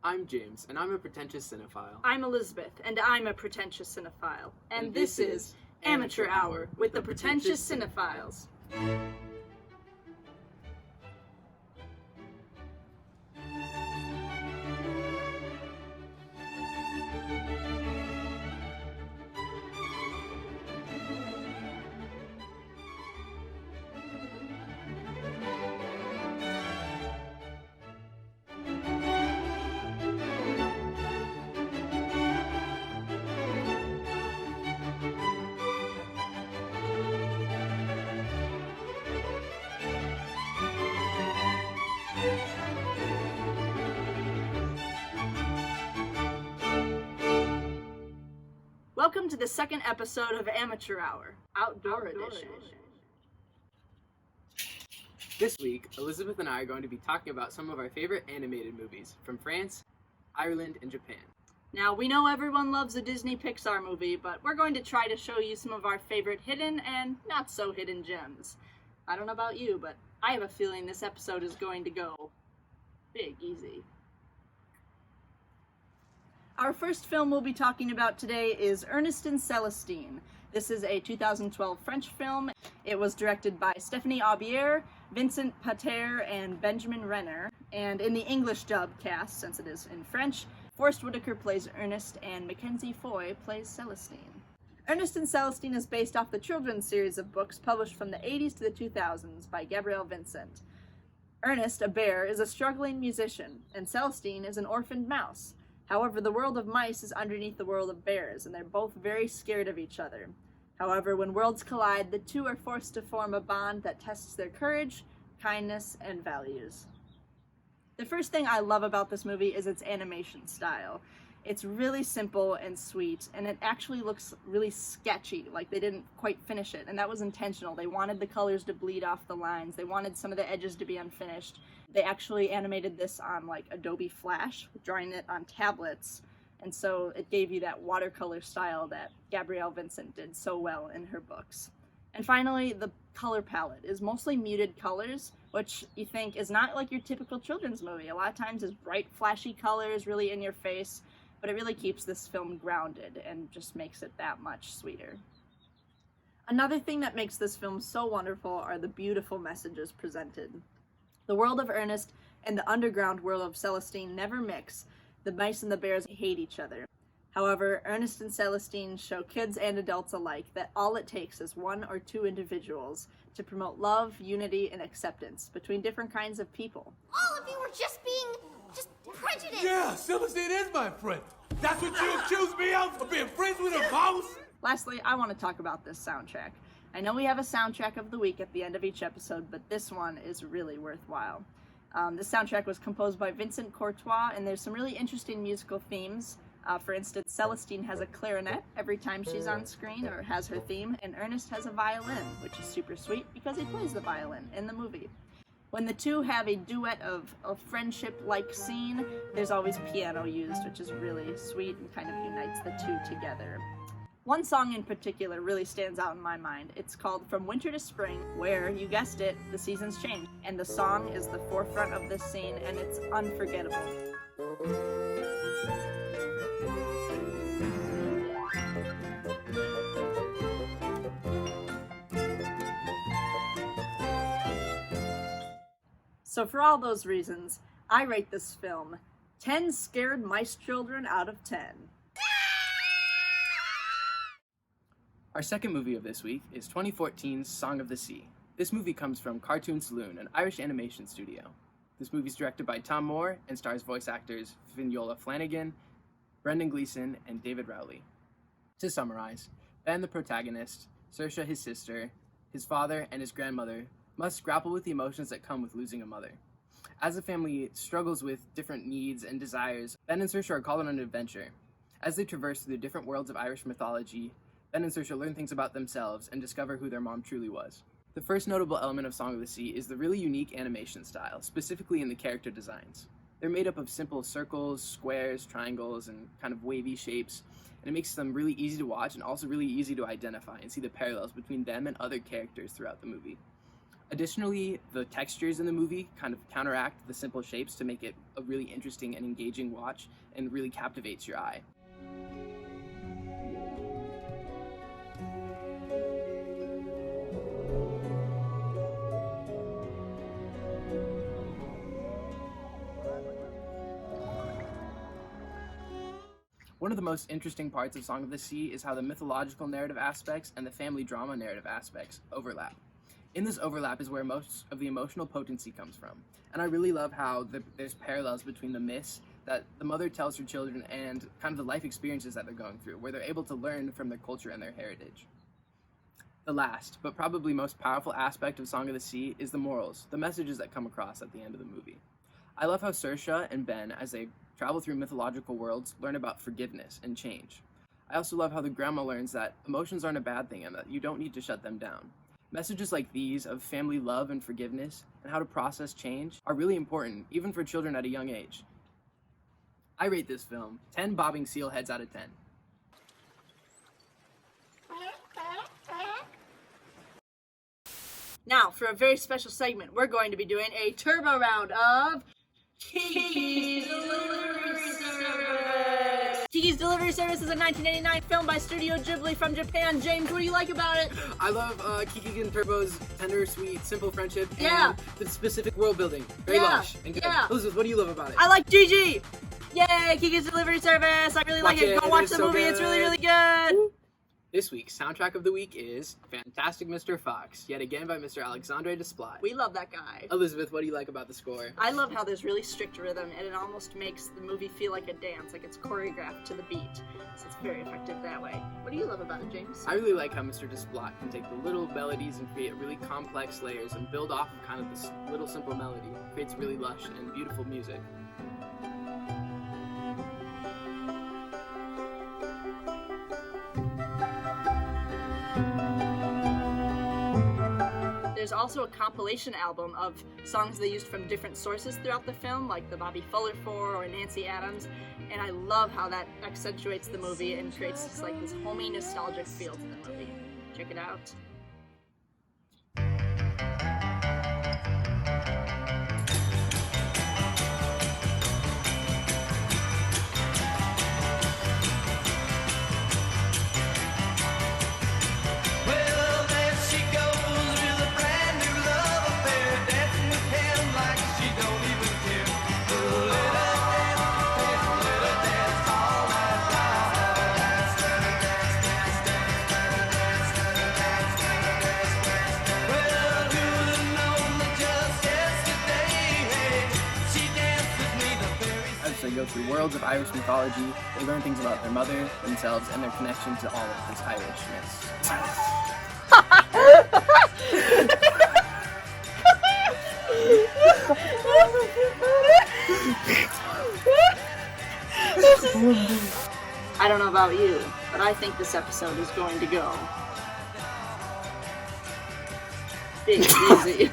I'm James, and I'm a pretentious cinephile. I'm Elizabeth, and I'm a pretentious cinephile. And this is Amateur Hour with the Pretentious Cinephiles. Welcome to the second episode of Amateur Hour, Outdoor Edition. This week, Elizabeth and I are going to be talking about some of our favorite animated movies from France, Ireland, and Japan. Now, we know everyone loves a Disney Pixar movie, but we're going to try to show you some of our favorite hidden and not so hidden gems. I don't know about you, but I have a feeling this episode is going to go big easy. Our first film we'll be talking about today is Ernest and Celestine. This is a 2012 French film. It was directed by Stéphanie Aubier, Vincent Pater, and Benjamin Renner. And in the English dub cast, since it is in French, Forrest Whitaker plays Ernest and Mackenzie Foy plays Celestine. Ernest and Celestine is based off the children's series of books published from the 80s to the 2000s by Gabrielle Vincent. Ernest, a bear, is a struggling musician, and Celestine is an orphaned mouse. However, the world of mice is underneath the world of bears, and they're both very scared of each other. However, when worlds collide, the two are forced to form a bond that tests their courage, kindness, and values. The first thing I love about this movie is its animation style. It's really simple and sweet, and it actually looks really sketchy, like they didn't quite finish it, and that was intentional. They wanted the colors to bleed off the lines. They wanted some of the edges to be unfinished. They actually animated this on like Adobe Flash, drawing it on tablets, and so it gave you that watercolor style that Gabrielle Vincent did so well in her books. And finally, the color palette is mostly muted colors, which you think is not like your typical children's movie. A lot of times it's bright, flashy colors, really in your face, but it really keeps this film grounded and just makes it that much sweeter. Another thing that makes this film so wonderful are the beautiful messages presented. The world of Ernest and the underground world of Celestine never mix. The mice and the bears hate each other. However, Ernest and Celestine show kids and adults alike that all it takes is one or two individuals to promote love, unity, and acceptance between different kinds of people. All of you were just prejudiced. Yeah, Celestine is my friend. That's what you accuse me of, for being friends with a mouse? Lastly, I want to talk about this soundtrack. I know we have a soundtrack of the week at the end of each episode, but this one is really worthwhile. This soundtrack was composed by Vincent Courtois, and there's some really interesting musical themes. For instance, Celestine has a clarinet every time she's on screen or has her theme, and Ernest has a violin, which is super sweet because he plays the violin in the movie. When the two have a duet of a friendship-like scene, there's always piano used, which is really sweet and kind of unites the two together. One song in particular really stands out in my mind. It's called From Winter to Spring, where, you guessed it, the seasons change. And the song is the forefront of this scene, and it's unforgettable. So for all those reasons, I rate this film 10 scared mice children out of 10. Our second movie of this week is 2014's Song of the Sea. This movie comes from Cartoon Saloon, an Irish animation studio. This movie is directed by Tom Moore and stars voice actors Fionnuala Flanagan, Brendan Gleeson, and David Rowley. To summarize, Ben, the protagonist, Saoirse, his sister, his father, and his grandmother must grapple with the emotions that come with losing a mother. As the family struggles with different needs and desires, Ben and Saoirse are called on an adventure. As they traverse through the different worlds of Irish mythology, Ben and Saoirse learn things about themselves and discover who their mom truly was. The first notable element of Song of the Sea is the really unique animation style, specifically in the character designs. They're made up of simple circles, squares, triangles, and kind of wavy shapes, and it makes them really easy to watch and also really easy to identify and see the parallels between them and other characters throughout the movie. Additionally, the textures in the movie kind of counteract the simple shapes to make it a really interesting and engaging watch and really captivates your eye. One of the most interesting parts of Song of the Sea is how the mythological narrative aspects and the family drama narrative aspects overlap. In this overlap is where most of the emotional potency comes from, and I really love how there's parallels between the myths that the mother tells her children and kind of the life experiences that they're going through, where they're able to learn from their culture and their heritage. The last, but probably most powerful aspect of Song of the Sea is the morals, the messages that come across at the end of the movie. I love how Saoirse and Ben, as they travel through mythological worlds, learn about forgiveness and change. I also love how the grandma learns that emotions aren't a bad thing and that you don't need to shut them down. Messages like these of family love and forgiveness and how to process change are really important, even for children at a young age. I rate this film 10 bobbing seal heads out of 10. Now, for a very special segment, we're going to be doing a turbo round of Kiki's Delivery Service. Kiki's Delivery Service is a 1989 film by Studio Ghibli from Japan. James, what do you like about it? I love Kiki and Turbo's tender, sweet, simple friendship Yeah. and the specific world building. Very lush and good. Yeah. Elizabeth, what do you love about it? I like Gigi! Yay, Kiki's Delivery Service! I really like it. Go watch the movie, it's really, really good! This week's soundtrack of the week is Fantastic Mr. Fox, yet again by Mr. Alexandre Desplat. We love that guy. Elizabeth, what do you like about the score? I love how there's really strict rhythm and it almost makes the movie feel like a dance, like it's choreographed to the beat. So it's very effective that way. What do you love about it, James? I really like how Mr. Desplat can take the little melodies and create really complex layers and build off of kind of this little simple melody. It creates really lush and beautiful music. There's also a compilation album of songs they used from different sources throughout the film, like the Bobby Fuller 4 or Nancy Adams, and I love how that accentuates the movie and creates this, like, this homey, nostalgic feel to the movie. Check it out. As they go through worlds of Irish mythology, they learn things about their mother, themselves, and their connection to all of this Irishness. I don't know about you, but I think this episode is going to go big easy.